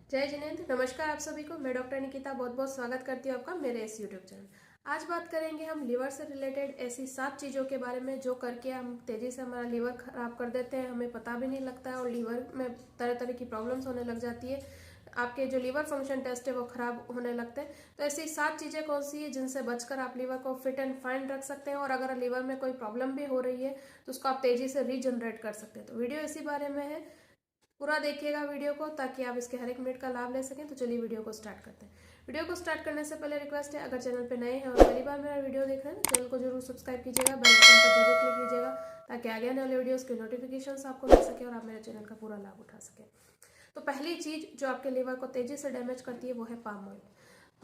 जय जिनेंद्र, नमस्कार आप सभी को। मैं डॉक्टर निकिता बहुत बहुत स्वागत करती हूँ आपका मेरे इस यूट्यूब चैनल। आज बात करेंगे हम लीवर से रिलेटेड ऐसी 7 चीज़ों के बारे में जो करके हम तेज़ी से हमारा लीवर खराब कर देते हैं, हमें पता भी नहीं लगता है और लीवर में तरह तरह की प्रॉब्लम्स होने लग जाती है। आपके जो लीवर फंक्शन टेस्ट है वो खराब होने लगते हैं। तो ऐसी 7 चीज़ें कौन सी है जिनसे बचकर आप लीवर को फिट एंड फाइन रख सकते हैं, और अगर लीवर में कोई प्रॉब्लम भी हो रही है तो उसको आप तेज़ी से रीजनरेट कर सकते हैं। तो वीडियो इसी बारे में है, पूरा देखिएगा वीडियो को ताकि आप इसके हर एक मिनट का लाभ ले सकें। तो चलिए वीडियो को स्टार्ट करते हैं। वीडियो को स्टार्ट करने से पहले रिक्वेस्ट है, अगर चैनल पे नए हैं और पहली बार मेरा वीडियो देख रहे हैं तो चैनल को जरूर सब्सक्राइब कीजिएगा, बेल आइकन पर जरूर क्लिक कीजिएगा ताकि आगे आने वाले वीडियोस के नोटिफिकेशन आपको मिल सके और आप मेरे चैनल का पूरा लाभ उठा सकें। तो पहली चीज जो आपके लीवर को तेजी से डैमेज करती है वो है पाम ऑयल।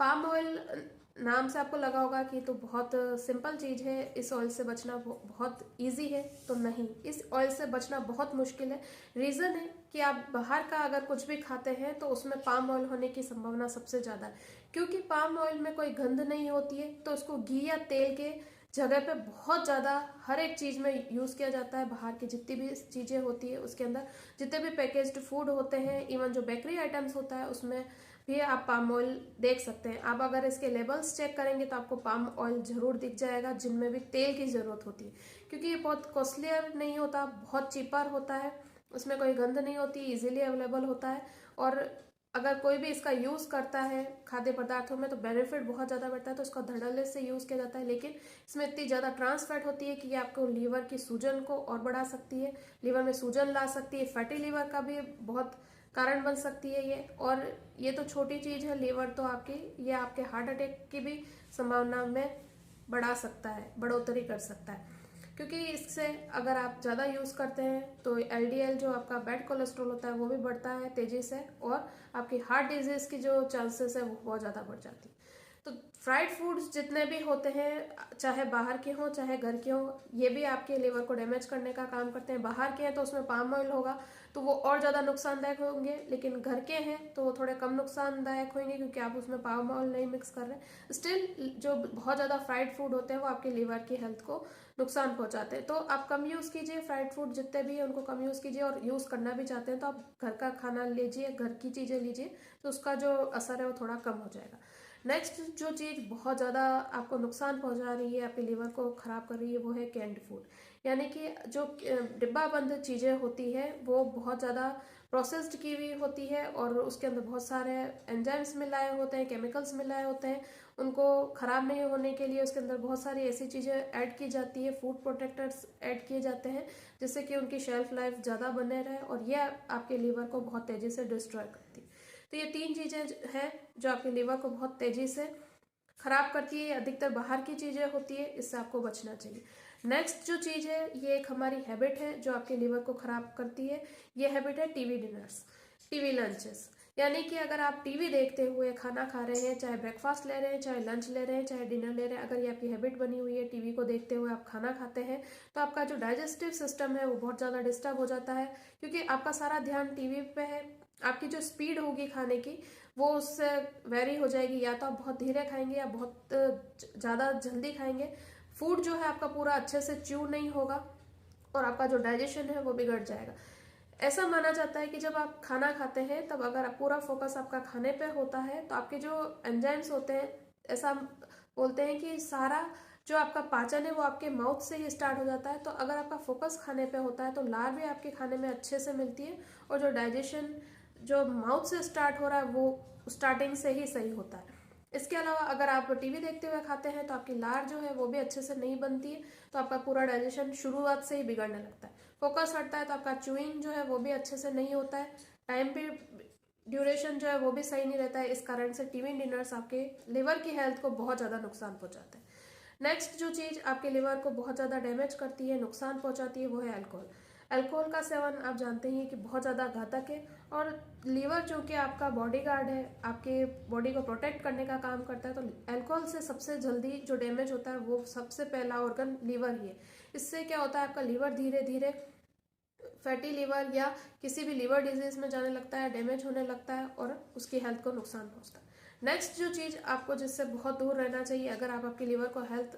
पाम ऑयल नाम से आपको लगा होगा कि तो बहुत सिंपल चीज़ है, इस ऑयल से बचना बहुत इजी है। तो नहीं, इस ऑयल से बचना बहुत मुश्किल है। रीज़न है कि आप बाहर का अगर कुछ भी खाते हैं तो उसमें पाम ऑयल होने की संभावना सबसे ज़्यादा है, क्योंकि पाम ऑयल में कोई गंध नहीं होती है। तो उसको घी या तेल के जगह पे बहुत ज़्यादा हर एक चीज़ में यूज़ किया जाता है। बाहर की जितनी भी चीज़ें होती है उसके अंदर, जितने भी पैकेज्ड फूड होते हैं, इवन जो बेकरी आइटम्स होता है उसमें भी आप पाम ऑयल देख सकते हैं। आप अगर इसके लेबल्स चेक करेंगे तो आपको पाम ऑयल जरूर दिख जाएगा जिनमें भी तेल की ज़रूरत होती है, क्योंकि ये बहुत कॉस्टलियर नहीं होता, बहुत चीपर होता है। उसमें कोई गंध नहीं होती, इजीली अवेलेबल होता है। और अगर कोई भी इसका यूज़ करता है खाद्य पदार्थों में तो बेनिफिट बहुत ज़्यादा बढ़ता है। तो इसका धड़ल्ले से यूज़ किया जाता है, लेकिन इसमें इतनी ज़्यादा ट्रांस फैट होती है कि ये आपको लीवर की सूजन को और बढ़ा सकती है, लीवर में सूजन ला सकती है, फैटी लीवर का भी बहुत कारण बन सकती है ये। और ये तो छोटी चीज़ है, लीवर तो ये आपके हार्ट अटैक की भी संभावना में बढ़ा सकता है, बढ़ोतरी कर सकता है। क्योंकि इससे अगर आप ज़्यादा यूज़ करते हैं तो एलडीएल जो आपका बैड कोलेस्ट्रॉल होता है वो भी बढ़ता है तेज़ी से, और आपकी हार्ट डिजीज़ की जो चांसेस है वो बहुत ज़्यादा बढ़ जाती है। तो फ्राइड फूड्स जितने भी होते हैं, चाहे बाहर के हों चाहे घर के हों, ये भी आपके लीवर को डैमेज करने का काम करते हैं। बाहर के हैं तो उसमें पाम ऑयल होगा तो वो और ज़्यादा नुकसानदायक होंगे, लेकिन घर के हैं तो वो थोड़े कम नुकसानदायक होंगे क्योंकि आप उसमें पाम ऑयल नहीं मिक्स कर रहे। स्टिल जो बहुत ज़्यादा फ्राइड फूड होते हैं वो आपके लीवर की हेल्थ को नुकसान पहुंचाते हैं। तो आप कम यूज़ कीजिए, फ्राइड फूड जितने भी हैं उनको कम यूज़ कीजिए, और यूज़ करना भी चाहते हैं तो आप घर का खाना लीजिए, घर की चीज़ें लीजिए, तो उसका जो असर है वो थोड़ा कम हो जाएगा। नेक्स्ट जो चीज़ बहुत ज़्यादा आपको नुकसान पहुंचा रही है, आपके लीवर को ख़राब कर रही है, वो है कैंड फूड। यानी कि जो डिब्बा बंद चीज़ें होती है वो बहुत ज़्यादा प्रोसेस्ड की हुई होती है और उसके अंदर बहुत सारे एंजाइम्स मिलाए होते हैं, केमिकल्स मिलाए होते हैं। उनको ख़राब नहीं होने के लिए उसके अंदर बहुत सारी ऐसी चीज़ें ऐड की जाती है, फूड प्रोटेक्टर्स ऐड किए जाते हैं जिससे कि उनकी शेल्फ लाइफ ज़्यादा बने रहे, और यह आपके लीवर को बहुत तेज़ी से डिस्ट्रॉय करती है। तो ये 3 चीज़ें हैं जो आपके लीवर को बहुत तेज़ी से खराब करती है। अधिकतर बाहर की चीज़ें होती है, इससे आपको बचना चाहिए। नेक्स्ट जो चीज़ है, ये एक हमारी हैबिट है जो आपके लीवर को खराब करती है। ये हैबिट है टीवी डिनर्स, टीवी लंचेस। यानी कि अगर आप टीवी देखते हुए खाना खा रहे हैं, चाहे ब्रेकफास्ट ले रहे हैं, चाहे लंच ले रहे हैं, चाहे डिनर ले रहे हैं, अगर ये आपकी हैबिट बनी हुई है टीवी को देखते हुए आप खाना खाते हैं, तो आपका जो डाइजेस्टिव सिस्टम है वो बहुत ज़्यादा डिस्टर्ब हो जाता है, क्योंकि आपका सारा ध्यान टीवी पे है। आपकी जो स्पीड होगी खाने की वो उससे वेरी हो जाएगी, या तो आप बहुत धीरे खाएंगे या बहुत ज़्यादा जल्दी खाएंगे। फूड जो है आपका पूरा अच्छे से च्यू नहीं होगा और आपका जो डाइजेशन है वो बिगड़ जाएगा। ऐसा माना जाता है कि जब आप खाना खाते हैं तब अगर आप पूरा फोकस आपका खाने पे होता है तो आपके जो एंजाइम्स होते हैं, ऐसा बोलते हैं कि सारा जो आपका पाचन है वो आपके माउथ से ही स्टार्ट हो जाता है। तो अगर आपका फोकस खाने पे होता है तो लार भी आपके खाने में अच्छे से मिलती है, और जो डाइजेशन जो माउथ से स्टार्ट हो रहा है वो स्टार्टिंग से ही सही होता है। इसके अलावा अगर आप टीवी देखते हुए खाते हैं तो आपकी लार जो है वो भी अच्छे से नहीं बनती है, तो आपका पूरा डाइजेशन शुरुआत से ही बिगड़ने लगता है। फोकस हटता है तो आपका च्यूइंग जो है वो भी अच्छे से नहीं होता है, टाइम भी ड्यूरेशन जो है वो भी सही नहीं रहता है। इस कारण से टीवी डिनर्स आपके लिवर की हेल्थ को बहुत ज़्यादा नुकसान पहुंचाते हैं। नेक्स्ट जो चीज़ आपके लिवर को बहुत ज़्यादा डैमेज करती है, नुकसान पहुंचाती है, वो है अल्कोहल। अल्कोहल का सेवन आप जानते ही हैं कि बहुत ज़्यादा घातक है, और लीवर जो कि आपका बॉडी गार्ड है, आपके बॉडी को प्रोटेक्ट करने का काम करता है, तो अल्कोहल से सबसे जल्दी जो डैमेज होता है वो सबसे पहला ऑर्गन लीवर ही है। इससे क्या होता है, आपका लीवर धीरे धीरे फैटी लीवर या किसी भी लीवर डिजीज में जाने लगता है, डैमेज होने लगता है और उसकी हेल्थ को नुकसान पहुंचता है। नेक्स्ट जो चीज़ आपको जिससे बहुत दूर रहना चाहिए अगर आप आपके लीवर को हेल्थ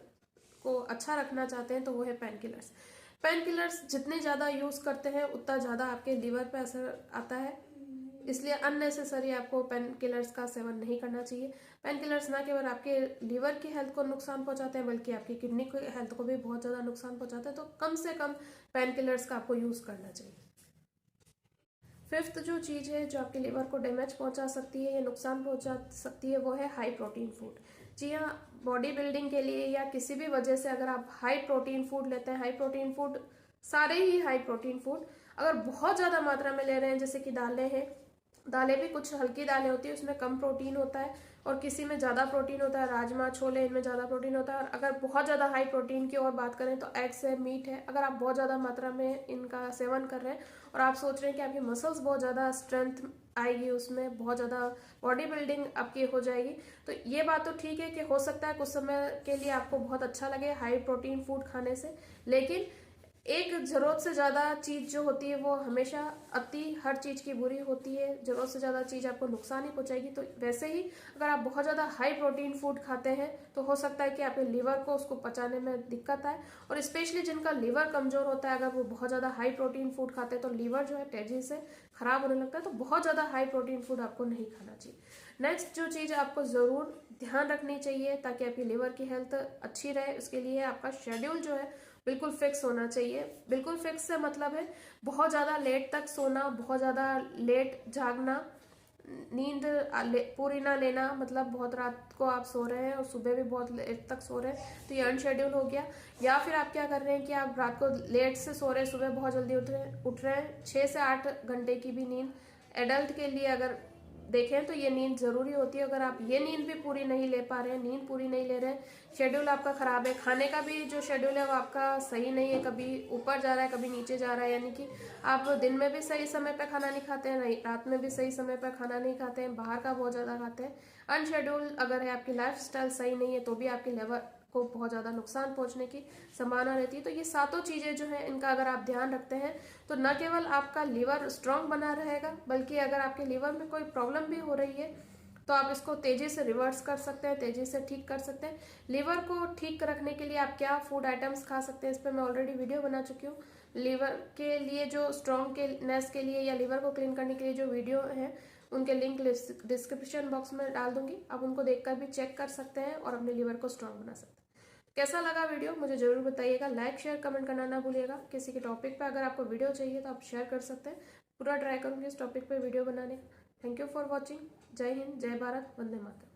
को अच्छा रखना चाहते हैं तो वो है पेन किलर्स। पेन किलर्स जितने ज़्यादा यूज़ करते हैं उतना ज़्यादा आपके लीवर पे असर आता है। इसलिए अननेसेसरी आपको पेन किलर्स का सेवन नहीं करना चाहिए। पेन किलर्स ना केवल आपके लीवर की हेल्थ को नुकसान पहुंचाते हैं बल्कि आपकी किडनी की हेल्थ को भी बहुत ज़्यादा नुकसान पहुंचाते हैं, तो कम से कम पेन किलर्स का आपको यूज़ करना चाहिए। फिफ्थ जो चीज़ है जो आपके लीवर को डैमेज पहुंचा सकती है या नुकसान पहुंचा सकती है वो है हाई प्रोटीन फूड। जी हाँ, बॉडी बिल्डिंग के लिए या किसी भी वजह से अगर आप हाई प्रोटीन फूड लेते हैं, हाई प्रोटीन फूड सारे ही हाई प्रोटीन फूड अगर बहुत ज़्यादा मात्रा में ले रहे हैं, जैसे कि दालें हैं, दालें भी कुछ हल्की दालें होती है उसमें कम प्रोटीन होता है और किसी में ज़्यादा प्रोटीन होता है, राजमा छोले इनमें ज़्यादा प्रोटीन होता है। और अगर बहुत ज़्यादा हाई प्रोटीन की और बात करें तो एग्स है, मीट है। अगर आप बहुत ज़्यादा मात्रा में इनका सेवन कर रहे हैं और आप सोच रहे हैं कि आपकी मसल्स बहुत ज़्यादा स्ट्रेंथ आएगी, उसमें बहुत ज़्यादा बॉडी बिल्डिंग आपकी हो जाएगी, तो ये बात तो ठीक है कि हो सकता है कुछ समय के लिए आपको बहुत अच्छा लगे हाई प्रोटीन फूड खाने से, लेकिन एक जरूरत से ज्यादा चीज जो होती है वो हमेशा अति हर चीज की बुरी होती है। जरूरत से ज्यादा चीज आपको नुकसान ही पहुंचाएगी। तो वैसे ही अगर आप बहुत ज्यादा हाई प्रोटीन फूड खाते हैं तो हो सकता है कि आपके लीवर को उसको पचाने में दिक्कत आए, और स्पेशली जिनका लीवर कमजोर होता है अगर वो बहुत ज्यादा हाई प्रोटीन फूड खाते हैं तो लीवर जो है तेजी से खराब होने लगता है। तो बहुत ज्यादा हाई प्रोटीन फूड आपको नहीं खाना चाहिए। नेक्स्ट जो चीज आपको जरूर ध्यान रखनी चाहिए ताकि आपकी लीवर की हेल्थ अच्छी रहे, उसके लिए आपका शेड्यूल जो है बिल्कुल फिक्स होना चाहिए। बिल्कुल फिक्स से मतलब है बहुत ज़्यादा लेट तक सोना, बहुत ज़्यादा लेट जागना, नींद पूरी ना लेना, मतलब बहुत रात को आप सो रहे हैं और सुबह भी बहुत लेट तक सो रहे हैं तो ये अनशेड्यूल हो गया। या फिर आप क्या कर रहे हैं कि आप रात को लेट से सो रहे हैं, सुबह बहुत जल्दी उठ रहे हैं। 6 से 8 घंटे की भी नींद एडल्ट के लिए अगर देखें तो ये नींद जरूरी होती है। अगर आप ये नींद भी पूरी नहीं ले पा रहे हैं, नींद पूरी नहीं ले रहे हैं, शेड्यूल आपका खराब है, खाने का भी जो शेड्यूल है वो आपका सही नहीं है, कभी ऊपर जा रहा है कभी नीचे जा रहा है, यानी कि आप दिन में भी सही समय पर खाना नहीं खाते हैं, रात में भी सही समय पर खाना नहीं खाते हैं, बाहर का बहुत ज़्यादा खाते हैं। अनशेड्यूल अगर है, आपकी लाइफ स्टाइल सही नहीं है तो भी आपके लेवल को बहुत ज़्यादा नुकसान पहुंचने की संभावना रहती है। तो ये सातों चीज़ें जो हैं इनका अगर आप ध्यान रखते हैं तो न केवल आपका लीवर स्ट्रांग बना रहेगा बल्कि अगर आपके लीवर में कोई प्रॉब्लम भी हो रही है तो आप इसको तेजी से रिवर्स कर सकते हैं, तेजी से ठीक कर सकते हैं। लीवर को ठीक रखने के लिए आप क्या फूड आइटम्स खा सकते हैं इस पर मैं ऑलरेडी वीडियो बना चुकी हूँ। लीवर के लिए जो स्ट्रॉन्ग के नेस के लिए या लीवर को क्लीन करने के लिए जो वीडियो है उनके लिंक डिस्क्रिप्शन बॉक्स में डाल दूंगी, आप उनको देखकर भी चेक कर सकते हैं और अपने लीवर को स्ट्रांग बना सकते हैं। कैसा लगा वीडियो मुझे जरूर बताइएगा, लाइक शेयर कमेंट करना ना भूलिएगा। किसी के टॉपिक पे अगर आपको वीडियो चाहिए तो आप शेयर कर सकते हैं, पूरा ट्राई करूंगी इस टॉपिक पे वीडियो बनाने का। Thank you for watching. जय हिंद, जय भारत, वंदे मातरम।